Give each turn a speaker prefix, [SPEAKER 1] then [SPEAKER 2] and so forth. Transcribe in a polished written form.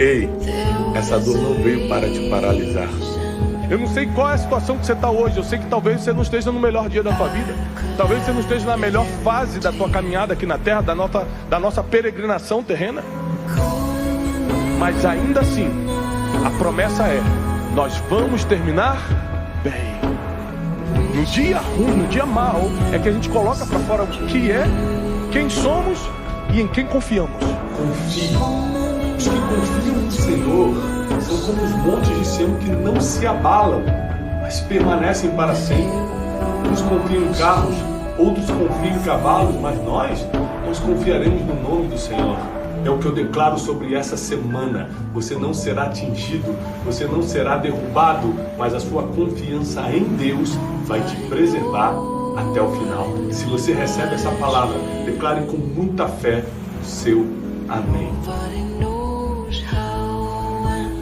[SPEAKER 1] Ei, essa dor não veio para te paralisar. Eu não sei qual é a situação que você está hoje. Eu sei que talvez você não esteja no melhor dia da sua vida. Talvez você não esteja na melhor fase da tua caminhada aqui na terra, da nossa peregrinação terrena. Mas ainda assim, a promessa é: nós vamos terminar bem. No dia ruim, no dia mau, é que a gente coloca para fora o que é, quem somos e em quem confiamos.
[SPEAKER 2] Confie. Os que confiam no Senhor são como os montes de Sião que não se abalam, mas permanecem para sempre. Uns confiam em carros, outros confiam em cavalos, mas nós confiaremos no nome do Senhor. É o que eu declaro sobre essa semana. Você não será atingido, você não será derrubado, mas a sua confiança em Deus vai te preservar até o final. E se você recebe essa palavra, declare com muita fé o seu amém.